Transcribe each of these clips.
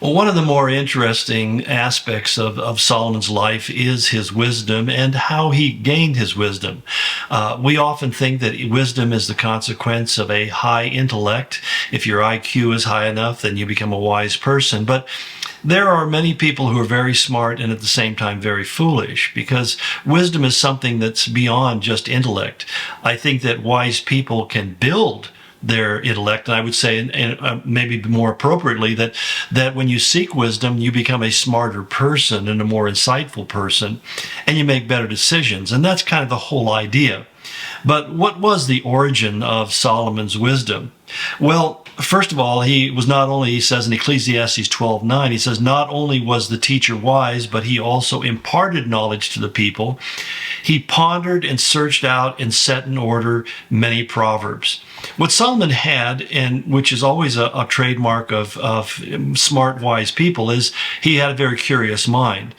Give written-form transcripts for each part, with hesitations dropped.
Well, one of the more interesting aspects of Solomon's life is his wisdom and how he gained his wisdom. We often think that wisdom is the consequence of a high intellect. If your IQ is high enough, then you become a wise person. But there are many people who are very smart and at the same time very foolish, because wisdom is something that's beyond just intellect. I think that wise people can build their intellect, and I would say, and maybe more appropriately, that when you seek wisdom, you become a smarter person and a more insightful person, and you make better decisions. And that's kind of the whole idea. But what was the origin of Solomon's wisdom? Well, first of all, he was not only, he says in Ecclesiastes 12:9, he says, not only was the teacher wise, but he also imparted knowledge to the people. He pondered and searched out and set in order many proverbs. What Solomon had, and which is always a trademark of smart, wise people, is he had a very curious mind.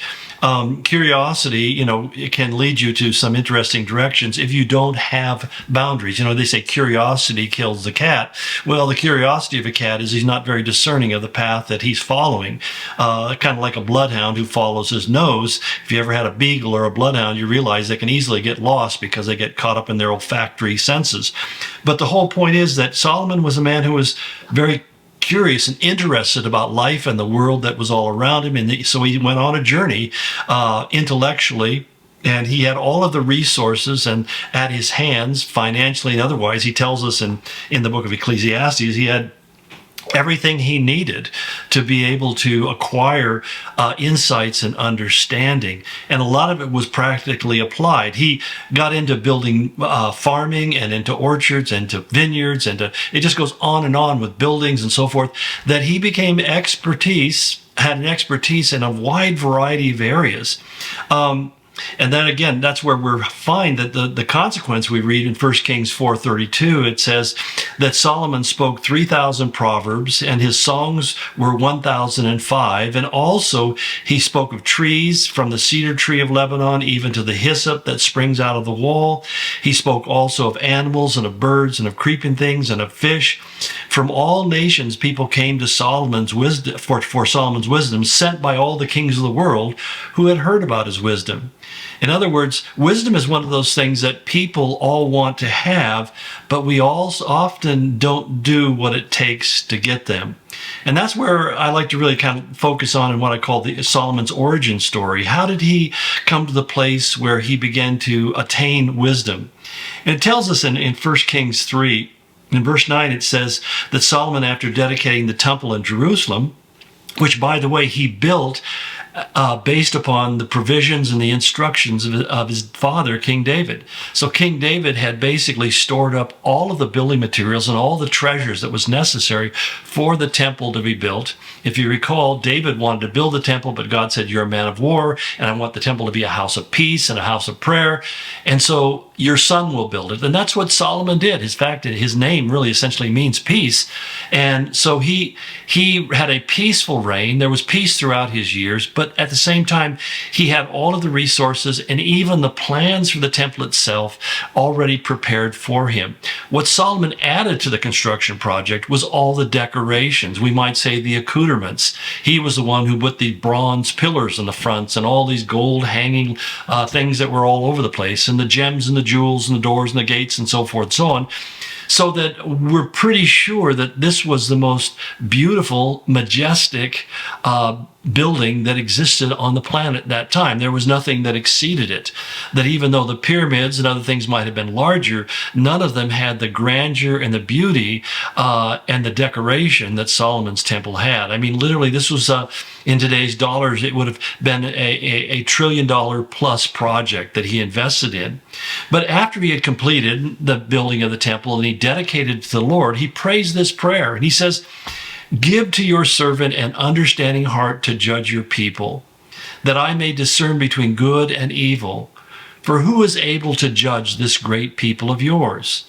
Curiosity, it can lead you to some interesting directions if you don't have boundaries. They say curiosity kills the cat. Well, the curiosity of a cat is he's not very discerning of the path that he's following. Kind of like a bloodhound who follows his nose. If you ever had a beagle or a bloodhound, you realize they can easily get lost because they get caught up in their olfactory senses. But the whole point is that Solomon was a man who was very curious and interested about life and the world that was all around him. And so he went on a journey intellectually, and he had all of the resources and at his hands, financially and otherwise. He tells us in the book of Ecclesiastes, he had everything he needed to be able to acquire insights and understanding. And a lot of it was practically applied. He got into building farming and into orchards and to vineyards, and it just goes on and on with buildings and so forth, that he became had an expertise in a wide variety of areas. And then again, that's where we find that the consequence we read in 1 Kings 4:32, it says that Solomon spoke 3,000 proverbs, and his songs were 1,005. And also he spoke of trees, from the cedar tree of Lebanon even to the hyssop that springs out of the wall. He spoke also of animals and of birds and of creeping things and of fish. From all nations people came to Solomon's wisdom, for Solomon's wisdom, sent by all the kings of the world who had heard about his wisdom. In other words, wisdom is one of those things that people all want to have, but we all often don't do what it takes to get them. And that's where I like to really kind of focus on in what I call the Solomon's origin story. How did he come to the place where he began to attain wisdom? And it tells us in 1 Kings 3, in verse 9, it says that Solomon, after dedicating the temple in Jerusalem, which, by the way, he built based upon the provisions and the instructions of his father, King David. So King David had basically stored up all of the building materials and all the treasures that was necessary for the temple to be built. If you recall, David wanted to build the temple, but God said, you're a man of war, and I want the temple to be a house of peace and a house of prayer. And so your son will build it. And that's what Solomon did. In fact, his name really essentially means peace. And so he had a peaceful reign. There was peace throughout his years, but at the same time, he had all of the resources and even the plans for the temple itself already prepared for him. What Solomon added to the construction project was all the decorations. We might say the accoutrements. He was the one who put the bronze pillars in the fronts and all these gold hanging things that were all over the place, and the gems and the jewels and the doors and the gates and so forth and so on. So that we're pretty sure that this was the most beautiful, majestic building that existed on the planet at that time. There was nothing that exceeded it. That even though the pyramids and other things might have been larger, none of them had the grandeur and the beauty and the decoration that Solomon's temple had. I mean, literally, this was, in today's dollars, it would have been a $1 trillion plus project that he invested in. But after he had completed the building of the temple and he dedicated it to the Lord, he prays this prayer, and he says, give to your servant an understanding heart to judge your people, that I may discern between good and evil. For who is able to judge this great people of yours?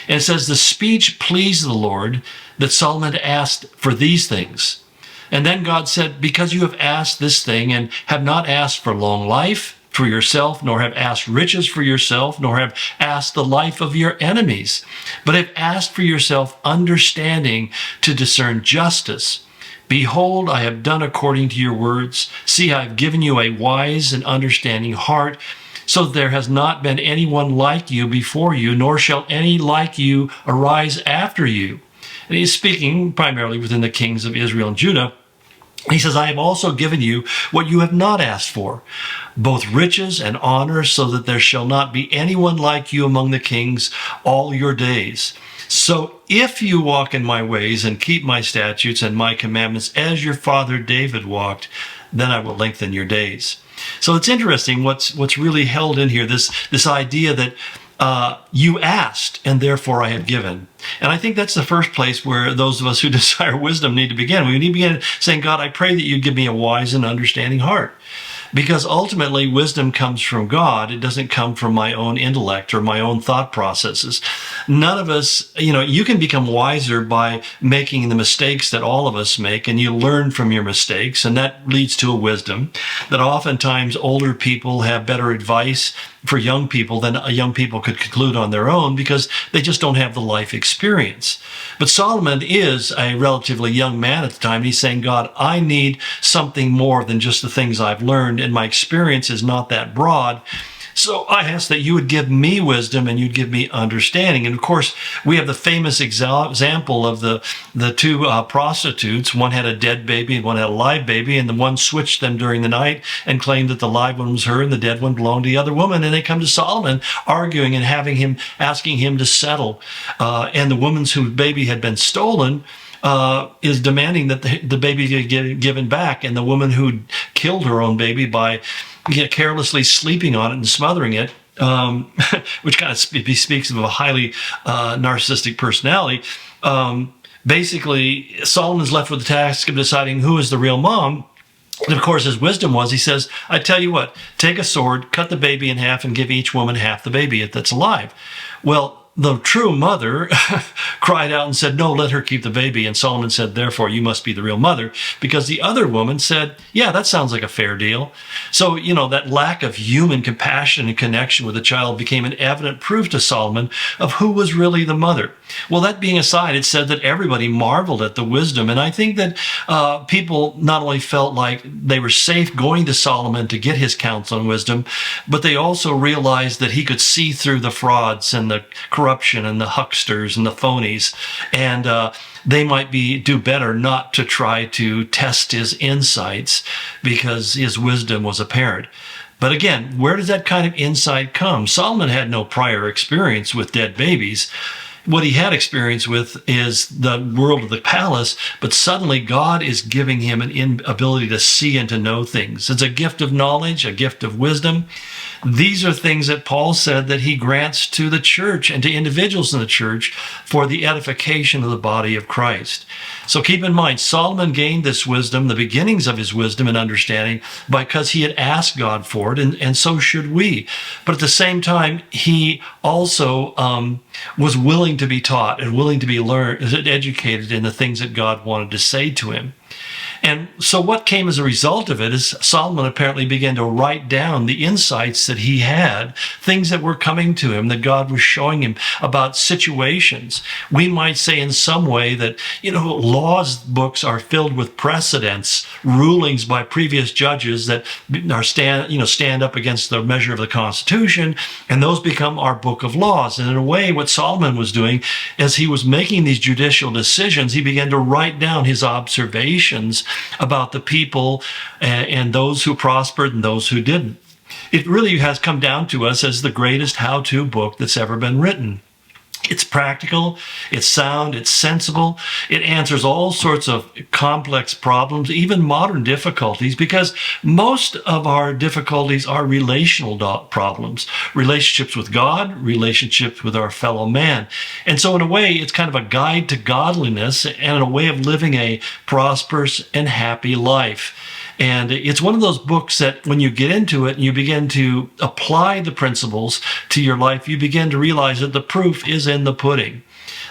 And it says, the speech pleased the Lord, that Solomon asked for these things. And then God said, because you have asked this thing and have not asked for long life for yourself, nor have asked riches for yourself, nor have asked the life of your enemies, but have asked for yourself understanding to discern justice, Behold, I have done according to your words. See, I have given you a wise and understanding heart, so that there has not been anyone like you before you, nor shall any like you arise after you. And he's speaking primarily within the kings of Israel and Judah. He says, I have also given you what you have not asked for, both riches and honor, so that there shall not be anyone like you among the kings all your days. So if you walk in my ways and keep my statutes and my commandments as your father David walked, then I will lengthen your days. So it's interesting what's really held in here, this idea that you asked, and therefore I have given. And I think that's the first place where those of us who desire wisdom need to begin. We need to begin saying, God, I pray that you give me a wise and understanding heart. Because ultimately, wisdom comes from God. It doesn't come from my own intellect or my own thought processes. None of us, you can become wiser by making the mistakes that all of us make, and you learn from your mistakes, and that leads to a wisdom that oftentimes older people have better advice for young people than young people could conclude on their own because they just don't have the life experience. But Solomon is a relatively young man at the time, and he's saying, God, I need something more than just the things I've learned, and my experience is not that broad. So I ask that you would give me wisdom and you'd give me understanding. And of course, we have the famous example of the two prostitutes. One had a dead baby and one had a live baby, and the one switched them during the night and claimed that the live one was her and the dead one belonged to the other woman. And they come to Solomon arguing and asking him to settle. And the woman whose baby had been stolen is demanding that the baby get given back. And the woman who killed her own baby by carelessly sleeping on it and smothering it, which kind of speaks of a highly narcissistic personality. Basically, Solomon's left with the task of deciding who is the real mom. And of course, his wisdom was, he says, I tell you what, take a sword, cut the baby in half, and give each woman half the baby that's alive. Well, the true mother cried out and said, no, let her keep the baby. And Solomon said, therefore, you must be the real mother, because the other woman said, yeah, that sounds like a fair deal. So, that lack of human compassion and connection with the child became an evident proof to Solomon of who was really the mother. Well, that being aside, it said that everybody marveled at the wisdom. And I think that people not only felt like they were safe going to Solomon to get his counsel and wisdom, but they also realized that he could see through the frauds and the corruption and the hucksters and the phonies, and they might do better not to try to test his insights because his wisdom was apparent. But again, where does that kind of insight come? Solomon had no prior experience with dead babies. What he had experience with is the world of the palace, but suddenly God is giving him an ability to see and to know things. It's a gift of knowledge, a gift of wisdom. These are things that Paul said that he grants to the church and to individuals in the church for the edification of the body of Christ. So keep in mind, Solomon gained this wisdom, the beginnings of his wisdom and understanding, because he had asked God for it, and so should we. But at the same time, he also was willing to be taught and willing to be educated in the things that God wanted to say to him. And so what came as a result of it is Solomon apparently began to write down the insights that he had, things that were coming to him, that God was showing him about situations. We might say in some way that, laws books are filled with precedents, rulings by previous judges that are stand up against the measure of the Constitution, and those become our book of laws. And in a way, what Solomon was doing, as he was making these judicial decisions, he began to write down his observations about the people and those who prospered and those who didn't. It really has come down to us as the greatest how-to book that's ever been written. It's practical, it's sound, it's sensible. It answers all sorts of complex problems, even modern difficulties, because most of our difficulties are relational problems, relationships with God, relationships with our fellow man. And so in a way, it's kind of a guide to godliness and a way of living a prosperous and happy life. And it's one of those books that when you get into it and you begin to apply the principles to your life, you begin to realize that the proof is in the pudding.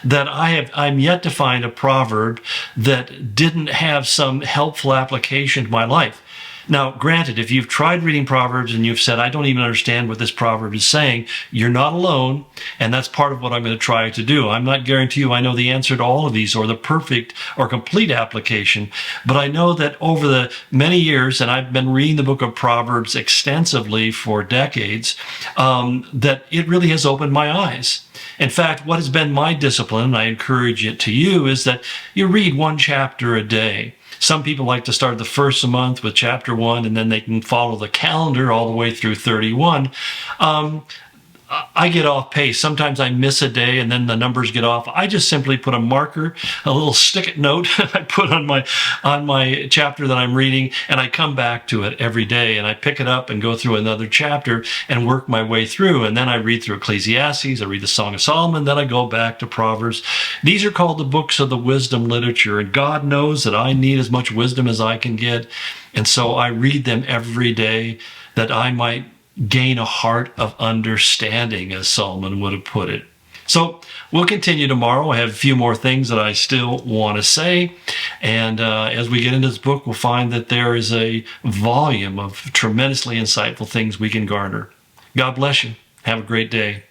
That I'm yet to find a proverb that didn't have some helpful application to my life. Now, granted, if you've tried reading Proverbs and you've said, I don't even understand what this proverb is saying, you're not alone. And that's part of what I'm going to try to do. I'm not guarantee you I know the answer to all of these or the perfect or complete application. But I know that over the many years, and I've been reading the book of Proverbs extensively for decades, that it really has opened my eyes. In fact, what has been my discipline, and I encourage it to you, is that you read one chapter a day. Some people like to start the first month with chapter 1, and then they can follow the calendar all the way through 31. I get off pace. Sometimes I miss a day and then the numbers get off. I just simply put a marker, a little stick-it note I put on my chapter that I'm reading, and I come back to it every day, and I pick it up and go through another chapter and work my way through. And then I read through Ecclesiastes, I read the Song of Solomon, then I go back to Proverbs. These are called the books of the wisdom literature, and God knows that I need as much wisdom as I can get. And so I read them every day that I might gain a heart of understanding, as Solomon would have put it. So we'll continue tomorrow. I have a few more things that I still want to say. And as we get into this book, we'll find that there is a volume of tremendously insightful things we can garner. God bless you. Have a great day.